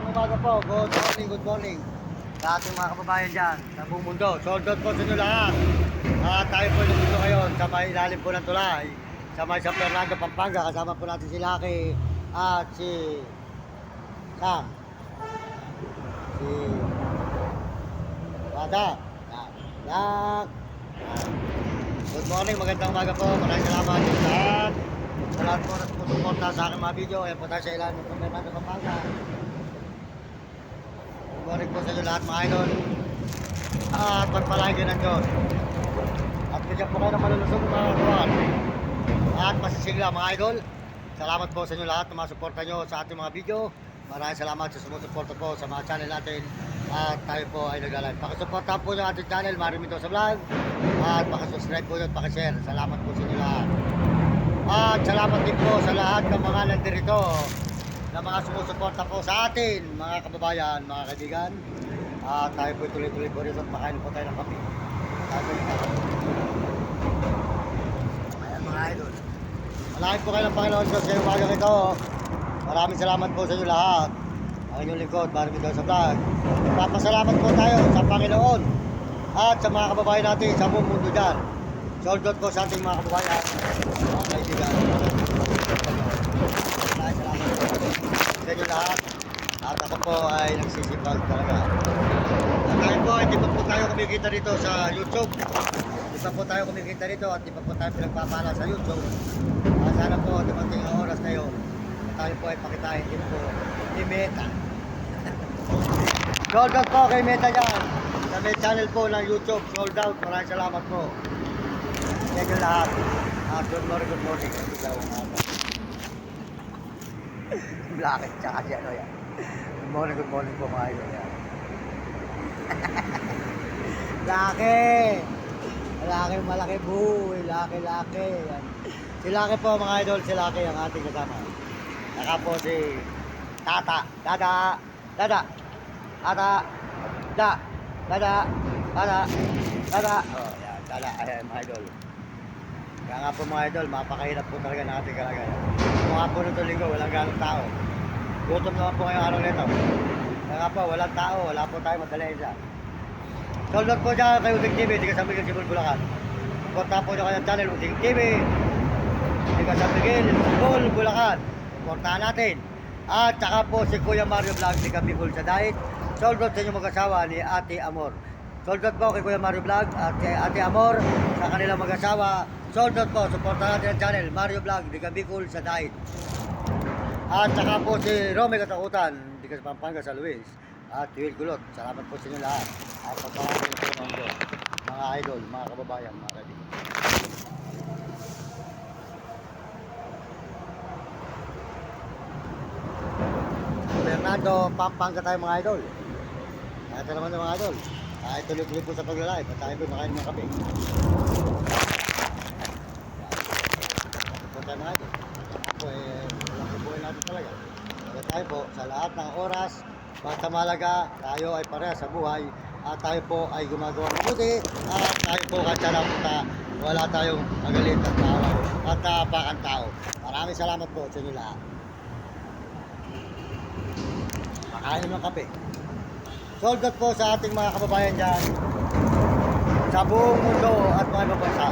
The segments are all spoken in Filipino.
umaga po. Good morning. Sa ating mga kababayan dyan, sa buong mundo. Sold out po sa inyo lahat. Tayo po nandito ngayon sa may ilalim po ng tulay. Sa may San Fernando, Pampanga. Kasama po natin si Lucky at si Sam. Si Wada. Yak. Good morning, magandang umaga po. Maraming salamat sa lahat. Sa lahat po na sumusuporta sa aking mga video. Ayan po tayo sa ilalim ng San Fernando, Pampanga. Good morning po sa inyo lahat mga idol. At pagpalagi ng Diyos. At bigyan po kayo ng malulusog mga kawan. At masisigla mga idol. Salamat po sa inyo lahat na mga suporta nyo sa ating mga video. Maraming salamat sa sumusuporta po sa mga channel natin. At tayo po ay nag-live. Pakisuportahan po yung ating channel, Marimito sa Vlog. At pakisubscribe po yun at pakishare. Salamat po sa inyo lahat. At salamat din po sa lahat ng mga nandirito na mga sumusuporta po sa atin, mga kababayan, mga kaibigan. At tayo po tuloy-tuloy po rito at makain po tayo ng kape. Ayan mga idol. Malaking po kayo ng Panginoon Diyos sa umagang ito. Maraming salamat po sa inyo lahat. Ang inyong lingkod, Marimito sa Vlog. Papasalamat po tayo sa Panginoon at sa mga kababayan natin sa buong mundo dyan. Sold out po sa ating mga kababayan, mga kaibigan. Maraming salamat po sa inyo lahat. At ako po ay nagsisipag talaga. At tayo po, hindi pa po tayo kumikita dito sa YouTube. Hindi pa po tayo kumikita dito at hindi pa po tayo pinagpapala sa YouTube. Sana po, dumating ang oras na yun. Tayo po ay pakitain din po ni Meta. Sold out po kay Meta dyan. Sa may channel po ng YouTube, sold out. Maraming salamat po. Thank you lahat. Good morning. Blackit, tsaka si ano yan. Good morning po mga idol yan. Laki, malaki buhay. Laki. Yan. Si Lucky po mga idol, si Lucky ang ating kasama. Saka po si Dada. Oh, yan, Dada. Ayan mga idol. Kaya nga po mga idol, mapakahirap po talaga ng ating kalagayan. Kung nga po nito linggo, walang ganong tao. Gutom naman po ngayong araw nito. Kaya nga po, walang tao, wala po tayo madala isa. Sold out po dyan kay Uding TV, di ka sa Miguel Sibol Bulacan. Suporta po nyo kanyang channel, Uding TV. Di ka sa Miguel Sibol Bulacan. Suportahan natin. At saka po si Kuya Mario Vlog, di ka Bicol sa Diet. Sold out sa inyong mag-asawa ni Ate Amor. Sold out po kay Kuya Mario Vlog at kay Ate Amor sa kanilang mag-asawa. Sold out po, suportahan natin ang channel, Mario Vlog, di ka Bicol sa Diet. At saka po si Romy Katakutan, di ka sa Pampanga sa Luis. At Will Gulot, salamat po sa inyo lahat. At pagpapalagay po ng Diyos, mga idol, mga kababayan, mga kaibigan. Fernando, Pampanga tayo mga idol. Ito naman mga idol. Tayo tuloy-tuloy po sa paglalay. At tayo po makain ng kape. Ito po tayo mga idol. Ito po walang kubuhin natin talaga. Kaya tayo po sa lahat ng oras, basta malaga, tayo ay pareha sa buhay. At tayo po ay gumagawa mabuti. At tayo po kanta na punta. Wala tayong magalit at tawag. At naapakan tao. Maraming salamat po sa inyo lahat. Makain ng kape. Sold out po sa ating mga kababayan dyan sa buong mundo at mga ibang bansa.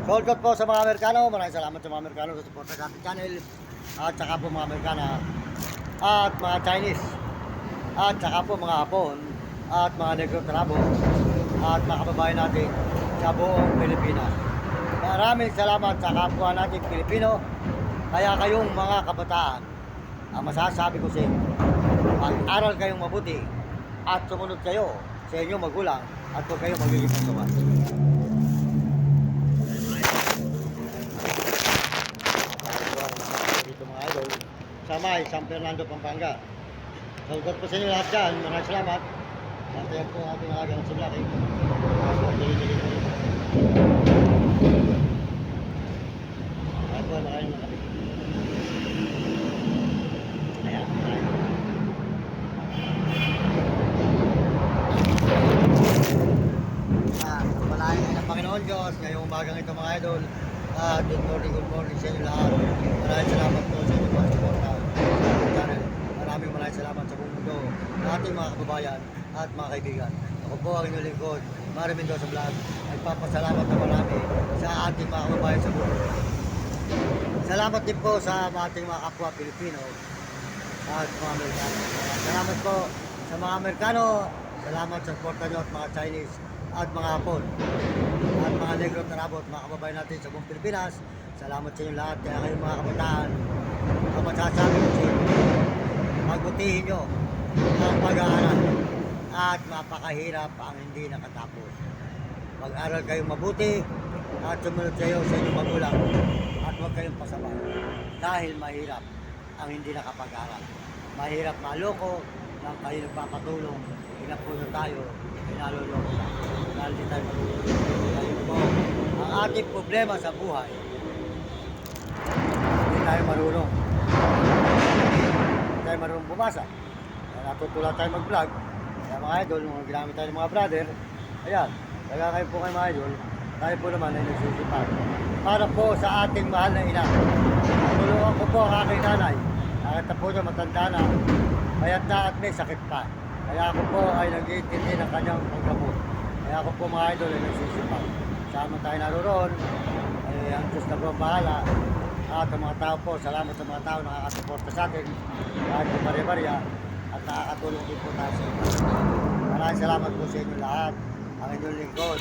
Sold out po sa mga Amerikano. Maraming salamat sa mga Amerikano sa support sa ating channel. At saka po mga Amerikana at mga Chinese at saka po mga Hapon at mga Negro Trabo at mga kababayan natin sa buong Pilipinas. Maraming salamat sa kapwa natin Pilipino. Kaya kayong mga kabataan, ang masasabi ko sa inyo, mag-aral kayong mabuti at sumunod kayo sa inyong magulang at huwag kayong magiging pagsumas. Dito mga idol sa may San Fernando, Pampanga. Saludos po sa inyo lahat dyan. Maraming salamat. At yan po ating agang sa Lucky. Ayan po, makain ng kape. Ayan, makain. Palayan ng Panginoon Diyos ngayong umagang ito mga idol. Good morning sa inyo lahat. Maraming salamat po sa inyo mga suporta sa ating channel. Maraming salamat sa buong mundo ating mga kababayan at mga kaibigan. Ako po ang inyong lingkod, Mario Mendoza Vlog. Nagpapasalamat na marami sa ating mga kababayan sa buhay. Salamat din po sa ating mga kapwa Pilipino at mga Amerikano. Salamat po sa mga Amerikano. Salamat sa suporta nyo at mga Chinese at mga Hapon at mga Negro at Arabo at mga kababayan natin sa buong Pilipinas. Salamat sa inyo lahat. Kaya kayong mga kabataan, ang masasabi ko sa inyo, magbutihin nyo ang pag-aaral at mapakahirap ang hindi nakatapos. Mag-aral kayong mabuti at sumunod kayo sa inyong magulang at huwag kayong pasabay dahil mahirap ang hindi nakapag-aral. Mahirap maloko ng kayo nagpapatulong, inapuno tayo, pinaluloko na dahil di tayo marunong. Ngayon po, ang ating problema sa buhay, hindi tayo marunong. Hindi tayo marunong bumasa. Kaya natutulan tayo mag-vlog. Kaya mga idol, nung ginamit tayo ng mga brother, ayan, kaya kayo po kayo mga idol, tayo po naman ay nagsusipag. Para po sa ating mahal na ina. Tulungan ko po ang aking nanay. Nakita po niya matanda na, mayat na at may sakit pa. Kaya ako po ay nag-iintindi ng kanyang paggamot. Kaya ako po mga idol ay nagsusipag. Sama tayo naroon, ay ang Diyos na po ang bahala. At ang mga tao po, salamat sa mga tao na nakakasuporta sa atin. Kahit po barya-barya at nakakatulong din po tayo sa inyo. Maraming salamat po sa inyo lahat. Ang inyong lingkod,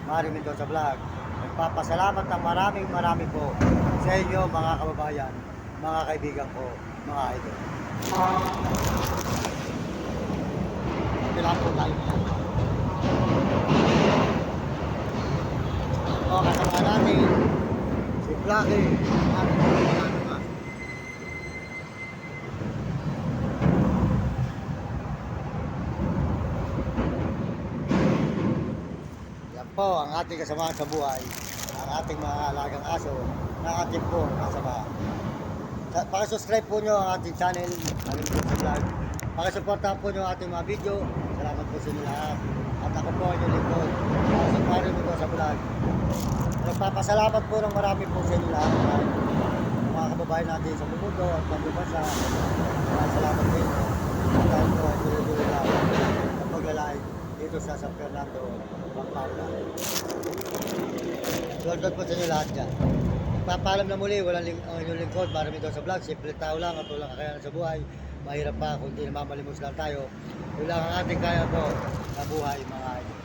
Mario Mendoza Vlog. Nagpapasalamat ng marami po sa inyo mga kababayan, mga kaibigan ko, mga idol. Kailangan po tayo. O, kasama natin si Blackie at ano nga. Yan po ang ating kasama sa buhay, ang ating mga alagang aso na ating po kasama. Pakisubscribe po nyo ang ating channel, ang Mendoza Vlog. Pakisuportahan po nyo ang ating mga video. Salamat po sa inyo lahat. At ako po ang inyong lingkod, si Mario Mendoza Vlog. Nagpapasalamat po ng marami po sa inyo lahat. Mga kababayan natin sa mundo at pagbabansa. Salamat po inyo. At tayo po ay tuloy-tuloy lang ang paglalay dito sa San Fernando, Pampanga. Tuwad po sa inyo lahat dyan. Papaalam na muli, walang ang inyong lingkod, Mario Mendoza Vlog. Simple tao lang at walang kakayanan sa buhay. Mahirap pa kung di namamalimos lang tayo. Yun lang ang ating kaya po sa buhay mga idol.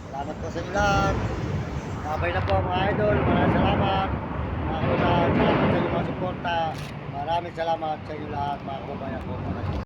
Salamat po sa inyo lahat. Sabay na po mga idol. Maraming salamat. Mga kababayan, salamat sa inyo mga suporta. Maraming salamat sa inyo lahat mga kababayan ko.